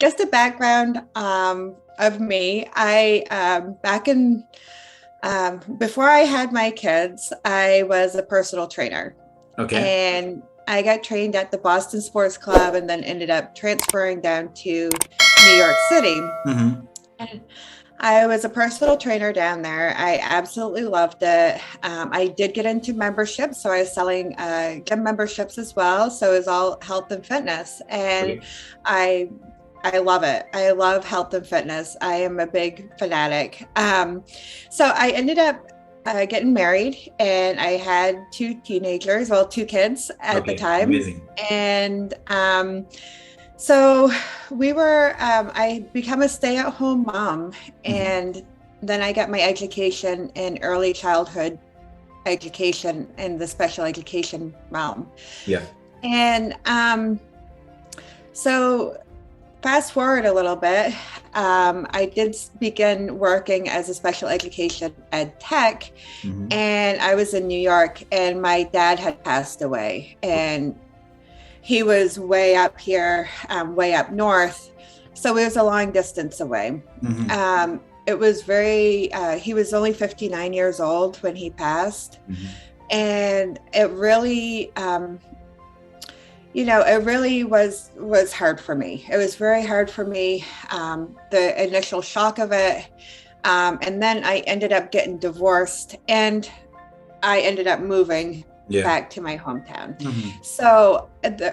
just a background of me. I back in before I had my kids, I was a personal trainer, Okay. and I got trained at the Boston Sports Club, and then ended up transferring down to New York City. Mm-hmm. And I was a personal trainer down there. I absolutely loved it. I did get into memberships, so I was selling gym memberships as well. So it was all health and fitness, and Okay. I I love it. I love health and fitness. I am a big fanatic. So I ended up getting married, and I had two teenagers, well, two kids at the Okay. time, Amazing. and so I become a stay-at-home mom, Mm-hmm. and then I got my education in early childhood education in the special education realm. Yeah. And so fast forward a little bit, I did begin working as a special education ed tech, Mm-hmm. and I was in New York, and my dad had passed away, and he was way up here, way up north. So it was a long distance away. Mm-hmm. It was he was only 59 years old when he passed. Mm-hmm. And it really, it really was hard for me. It was very hard for me, the initial shock of it. And then I ended up getting divorced, and I ended up moving Yeah. back to my hometown. Mm-hmm. So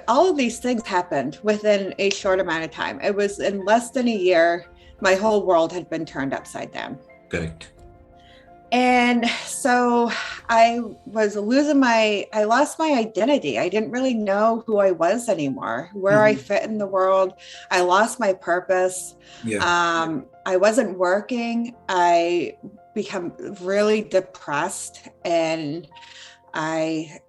all of these things happened within a short amount of time. It was in less than a year, my whole world had been turned upside down. Correct. And so I lost my identity. I didn't really know who I was anymore, where I Mm-hmm. fit in the world. I lost my purpose. Yeah. I wasn't working. I become really depressed, and I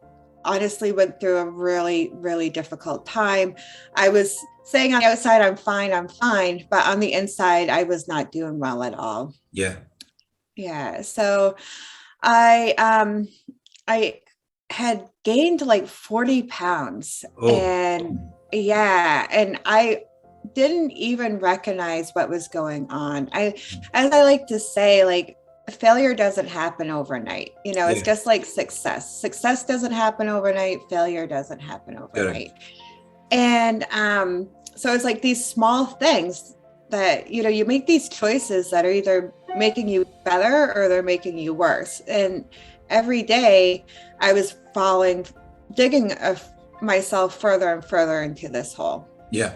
honestly went through a really, really difficult time. I was saying on the outside, I'm fine, but on the inside, I was not doing well at all. Yeah. Yeah. So I I had gained like 40 pounds, Oh. and yeah, and I didn't even recognize what was going on. As I like to say, like, failure doesn't happen overnight. It's Yeah. just like success. Success doesn't happen overnight. Failure doesn't happen Correct. overnight. And so it's like these small things that, you make these choices that are either making you better or they're making you worse. And every day I was digging myself further and further into this hole. Yeah.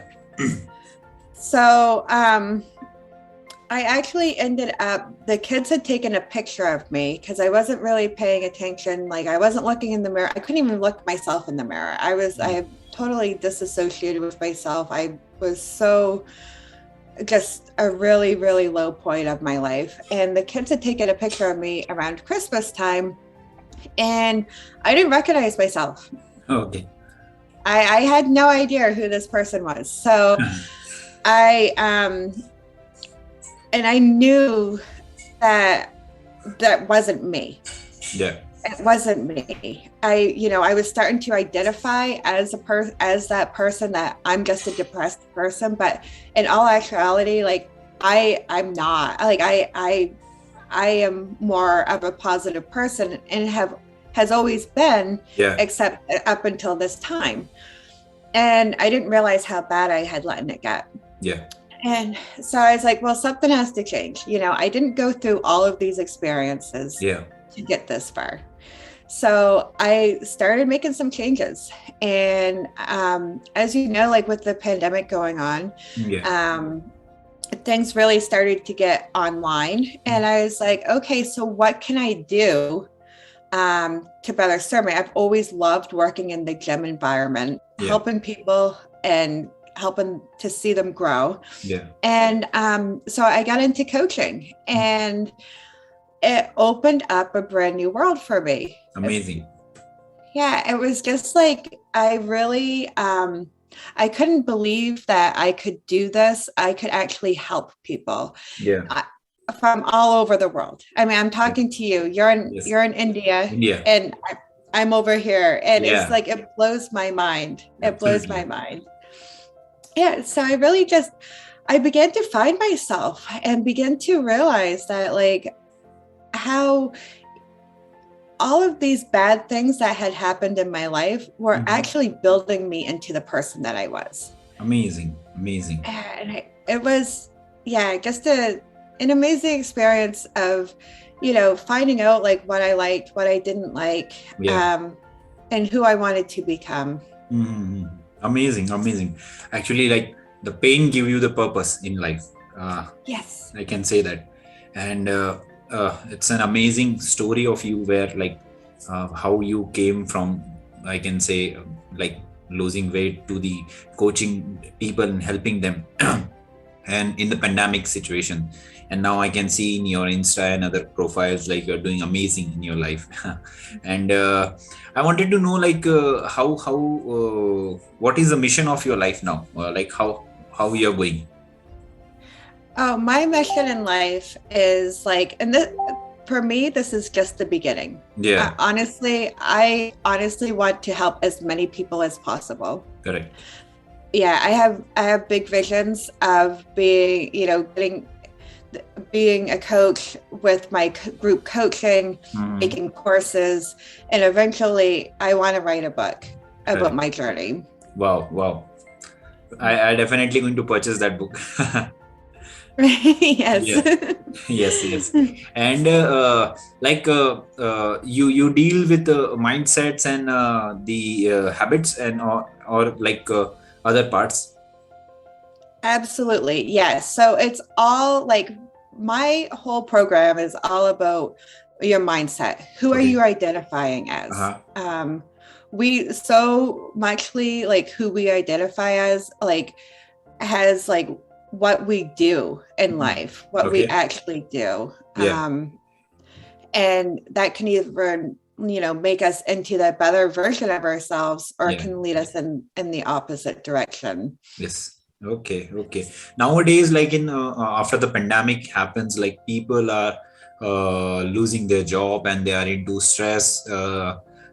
So I actually ended up, the kids had taken a picture of me because I wasn't really paying attention. Like, I wasn't looking in the mirror. I couldn't even look myself in the mirror. I had totally disassociated with myself. I was so just a really, really low point of my life. And the kids had taken a picture of me around Christmas time, and I didn't recognize myself. Okay. I had no idea who this person was. So I, and I knew that that wasn't me. Yeah. It wasn't me. I was starting to identify as as that person, that I'm just a depressed person, but in all actuality, like, I'm not. Like, I am more of a positive person, and has always been, Yeah. except up until this time. And I didn't realize how bad I had let it get. Yeah. And so I was like, well, something has to change. I didn't go through all of these experiences Yeah. to get this far. So I started making some changes. And as you know, like, with the pandemic going on, Yeah. things really started to get online. And I was like, okay, so what can I do to better serve me? I've always loved working in the gym environment, Yeah. helping people and helping to see them grow. Yeah. And so I got into coaching, and it opened up a brand new world for me. Amazing. Yeah, it was just like, I really, I couldn't believe that I could do this. I could actually help people Yeah. uh, from all over the world. I mean, I'm Yeah. talking to you. Yes. You're in India, India. and I'm over here, and it's Yeah. like, it blows my mind. It blows my Absolutely. mind. Yeah, so I really just, I began to find myself and begin to realize that like how all of these bad things that had happened in my life were actually building me into the person that I was. Amazing. And it was, yeah, just an amazing experience of, finding out like what I liked, what I didn't like, Yeah. and who I wanted to become. Mm-hmm. Amazing. Actually, like the pain give you the purpose in life. Yes. I can say that, and it's an amazing story of you where like how you came from. I can say like losing weight to the coaching people and helping them, and in the pandemic situation. And now I can see in your Insta and other profiles like you're doing amazing in your life. And I wanted to know like how what is the mission of your life now? Like how you're going? Oh, my mission in life is like, and this, for me, this is just the beginning. Yeah, I honestly want to help as many people as possible. correct. Yeah, I have big visions of being, being a coach with my group coaching, making courses, and eventually I want to write a book about my journey. Wow. I definitely going to purchase that book. Yes. Yeah. Yes. And like you deal with mindsets and the habits and or like other parts. Absolutely. Yes. So it's all like my whole program is all about your mindset. Who are Okay. you identifying as? Uh-huh. We so muchly like who we identify as like has like what we do in life, what we Okay. actually do. Yeah. And that can either make us into that better version of ourselves or Yeah. can lead us in the opposite direction. Yes. Okay. Nowadays, like in after the pandemic happens, like people are losing their job and they are into stress.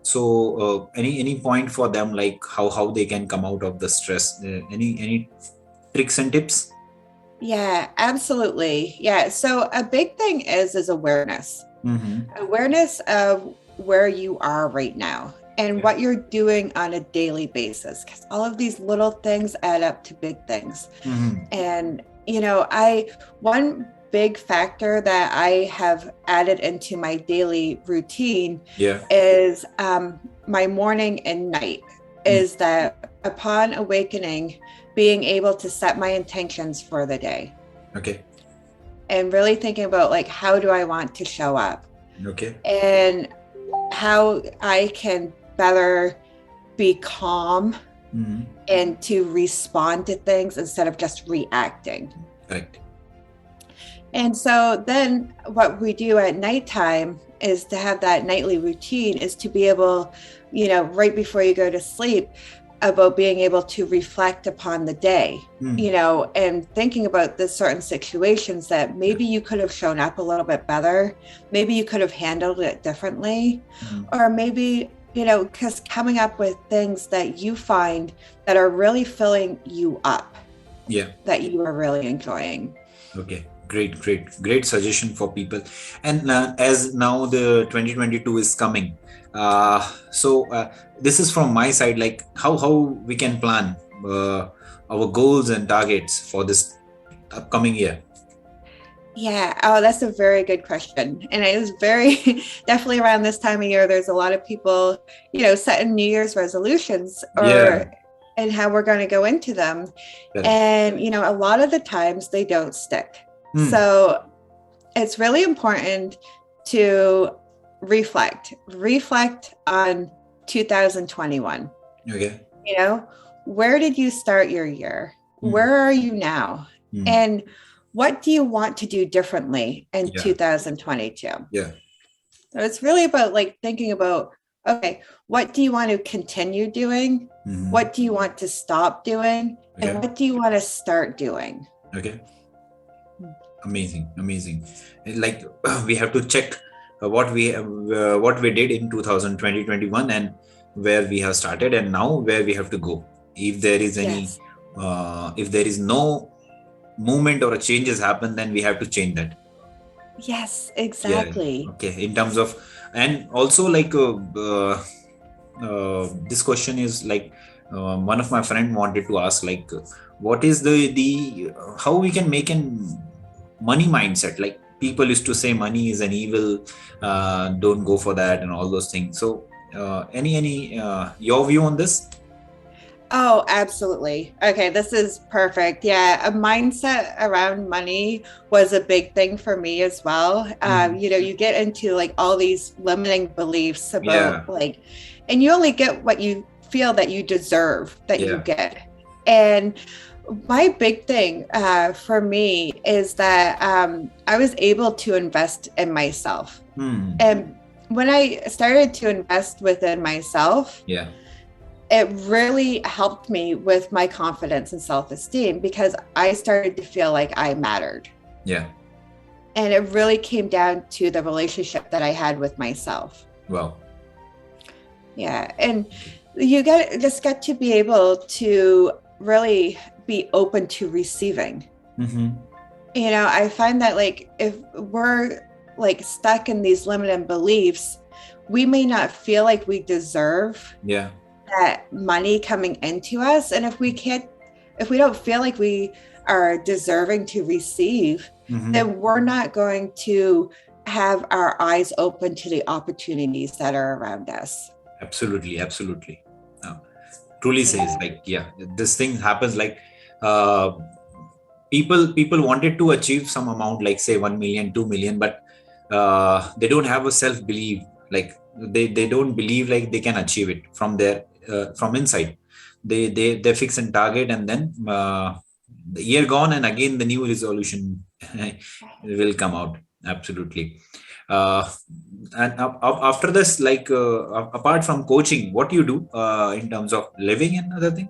So, any point for them, like how they can come out of the stress? Any tricks and tips? Yeah, absolutely. Yeah. So a big thing is awareness. Awareness of where you are right now and what you're doing on a daily basis, because all of these little things add up to big things. And one big factor that I have added into my daily routine is my morning and night is that upon awakening, being able to set my intentions for the day. Okay. And really thinking about like, how do I want to show up? Okay. And how I can better be calm and to respond to things instead of just reacting. Correct. And so then what we do at nighttime is to have that nightly routine is to be able, right before you go to sleep, about being able to reflect upon the day, and thinking about the certain situations that maybe you could have shown up a little bit better. Maybe you could have handled it differently, or maybe, because coming up with things that you find that are really filling you up, that you are really enjoying. Okay. Great suggestion for people. And as now the 2022 is coming, so this is from my side, like how we can plan our goals and targets for this upcoming year. Yeah. Oh, that's a very good question. And it was very definitely around this time of year, there's a lot of people, setting New Year's resolutions and how we're going to go into them. Correct. And, a lot of the times they don't stick. So it's really important to reflect on 2021. Okay. Where did you start your year? Where are you now? And what do you want to do differently in 2022? Yeah. So it's really about like thinking about, okay, what do you want to continue doing? What do you want to stop doing? Okay. And what do you want to start doing? Okay. Amazing. Like we have to check what we did in 2020-21 and where we have started and now where we have to go. If there is any, if there is no movement or a changes happen, then we have to change that. Yes, Yeah. exactly. Okay. In terms of, and also like this question is like one of my friend wanted to ask like what is the how we can make an money mindset, like people used to say money is an evil, don't go for that and all those things. So any your view on this? Oh, absolutely. Okay, this is perfect. Yeah, a mindset around money was a big thing for me as well. Mhm. You get into like all these limiting beliefs Yeah. about like, and you only get what you feel that you deserve that you Yeah. get. And my big thing for me is that I was able to invest in myself. Hmm. And when I started to invest within myself, Yeah. it really helped me with my confidence and self-esteem because I started to feel like I mattered. Yeah. And it really came down to the relationship that I had with myself. Wow. Yeah. And you just get to be able to really be open to receiving. Mm-hmm. I find that like if we're like stuck in these limiting beliefs, we may not feel like we deserve Yeah. that money coming into us. And if we don't feel like we are deserving to receive, Mm-hmm. then we're not going to have our eyes open to the opportunities that are around us. Absolutely. Absolutely. Truly says like, yeah, this thing happens like uh, people wanted to achieve some amount like say 1 million, 2 million, but they don't have a self belief, like they don't believe like they can achieve it from their from inside. They fix a target, and then the year gone and again the new resolution will come out. Absolutely. uh, and after this, like apart from coaching, what do you do in terms of living and other things?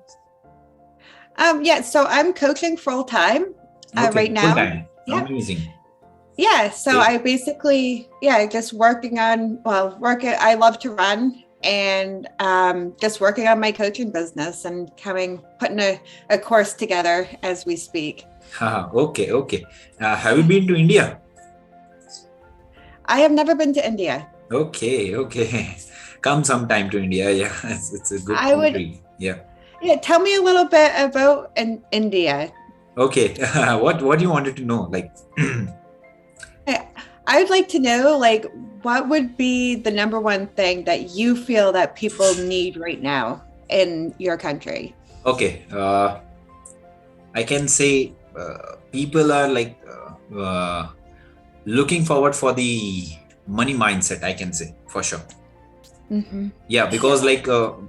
Yeah, so I'm coaching full time right Okay, full now. time. Yeah. Amazing. Yeah. So Okay. I basically, yeah, just working on, well, working, I love to run and just working on my coaching business and putting a course together as we speak. Okay, okay. Have you been to India? I have never been to India. Okay, okay. Come sometime to India. Yeah, it's a good I would, country. Yeah. yeah, tell me a little bit about India. Okay. What you wanted to know? Like, I would like to know, like, what would be the number one thing that you feel that people need right now in your country? okay. I can say people are like looking forward for the money mindset. I can say for sure. Mm-hmm. Yeah, because like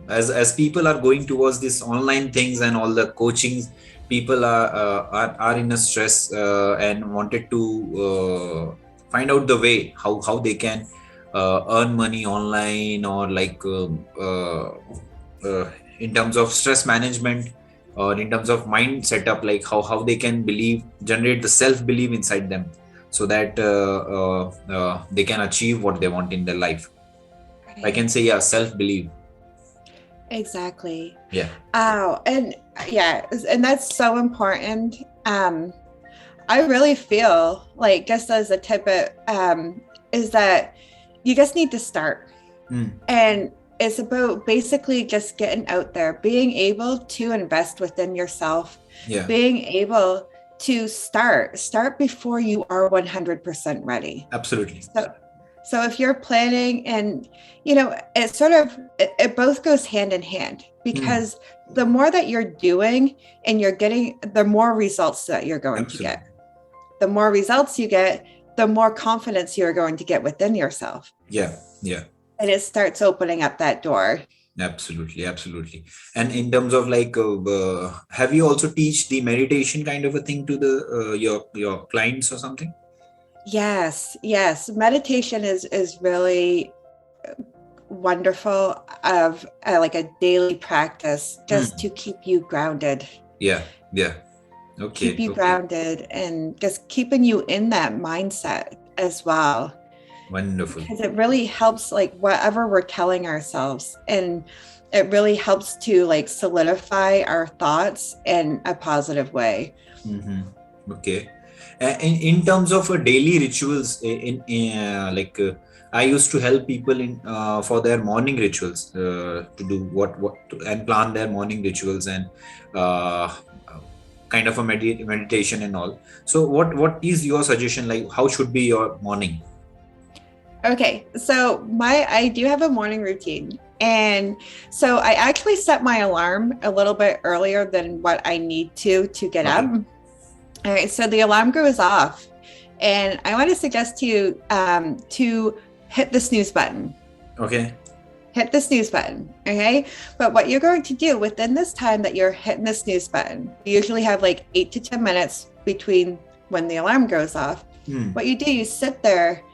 as people are going towards this online things and all the coachings, people are in a stress and wanted to find out the way how they can earn money online, or like in terms of stress management, or in terms of mind setup, like how they can generate the self belief inside them, so that they can achieve what they want in their life. I can say, yeah, self belief. Exactly. Yeah. Oh, and yeah, and that's so important. I really feel like just as a tip is that you just need to start. And it's about basically just getting out there, being able to invest within yourself, Yeah. being able to start before you are 100% ready. Absolutely. So if you're planning, and it sort of it both goes hand in hand, because the more that you're doing and you're getting, the more results that you're going to get. The more results you get, the more confidence you're going to get within yourself. Yeah. Yeah. And it starts opening up that door. Absolutely. Absolutely. And in terms of like, have you also teach the meditation kind of a thing to the your clients or something? Yes. Meditation is really wonderful, of like a daily practice just to keep you grounded. Yeah. Okay. Keep you grounded and just keeping you in that mindset as well. Wonderful. Because it really helps, like, whatever we're telling ourselves, and it really helps to like solidify our thoughts in a positive way. Okay. In terms of daily rituals, I used to help people in for their morning rituals to do and plan their morning rituals and uh, kind of a meditation and all. So, what is your suggestion? Like, how should be your morning? Okay, so I do have a morning routine. And so I actually set my alarm a little bit earlier than what I need to get up. Okay. All right, so the alarm goes off, and I want to suggest to you to hit the snooze button. Okay. Hit the snooze button, okay? But what you're going to do within this time that you're hitting the snooze button, you usually have like 8 to 10 minutes between when the alarm goes off. What you do, you sit there,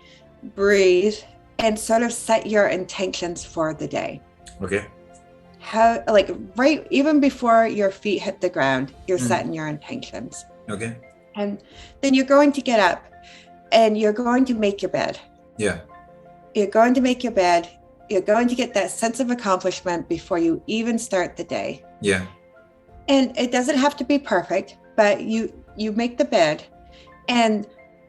breathe, and sort of set your intentions for the day. Okay. How, like, right, even before your feet hit the ground, you're setting your intentions. Okay. And then you're going to get up and you're going to make your bed. Yeah. You're going to make your bed. You're going to get that sense of accomplishment before you even start the day. Yeah. And it doesn't have to be perfect, but you make the bed.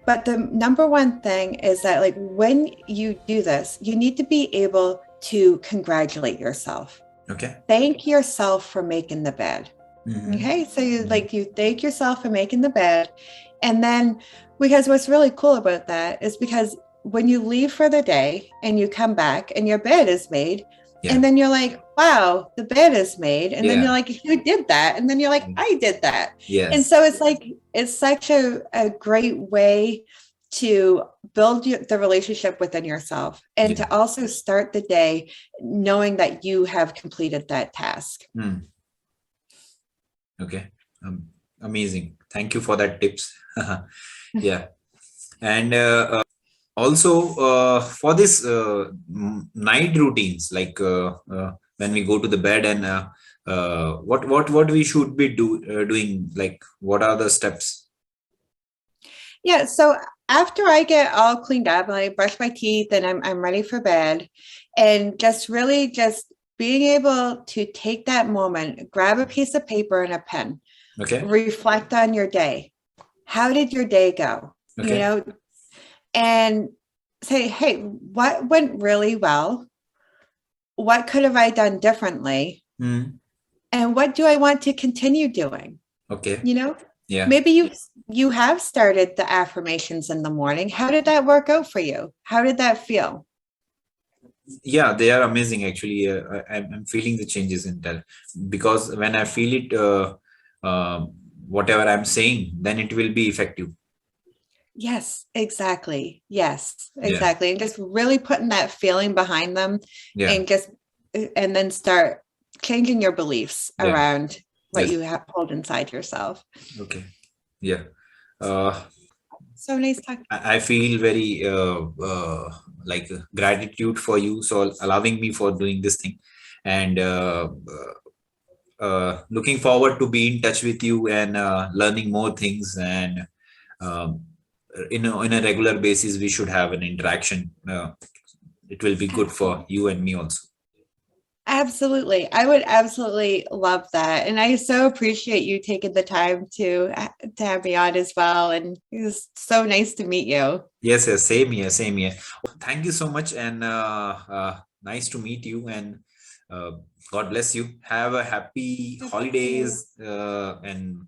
But the number one thing is that, like, when you do this, you need to be able to congratulate yourself. Okay. Thank yourself for making the bed. Okay, so you thank yourself for making the bed. And then, because what's really cool about that is because when you leave for the day and you come back and your bed is made, and then you're like, wow, the bed is made. And then you're like, who did that? And then you're like, I did that. Yes. And so it's like, it's such a great way to build the relationship within yourself and to also start the day knowing that you have completed that task. Okay. Amazing. Thank you for that tips. Yeah. And also for this night routines, like when we go to the bed and what we should be doing, like what are the steps? Yeah, so after I get all cleaned up and I brush my teeth and I'm ready for bed, and just really just being able to take that moment, grab a piece of paper and a pen, Okay. reflect on your day. How did your day go? Okay. You know, and say, hey, what went really well? What could have I done differently? And what do I want to continue doing? Okay. You know, yeah. Maybe you have started the affirmations in the morning. How did that work out for you? How did that feel? Yeah, they are amazing actually. I'm feeling the changes in that, because when I feel it, whatever I'm saying, then it will be effective. Yes, exactly. Yes, exactly. And just really putting that feeling behind them, and then start changing your beliefs around what you have pulled inside yourself. Okay. Yeah. So nice talking. I feel very like gratitude for you, so allowing me for doing this thing, and looking forward to be in touch with you and learning more things. And in a regular basis, we should have an interaction. It will be good for you and me also. Absolutely. I would absolutely love that. And I so appreciate you taking the time to have me on as well. And it was so nice to meet you. Yes, same here, same here. Thank you so much, and nice to meet you, and God bless you. Have a happy holidays, and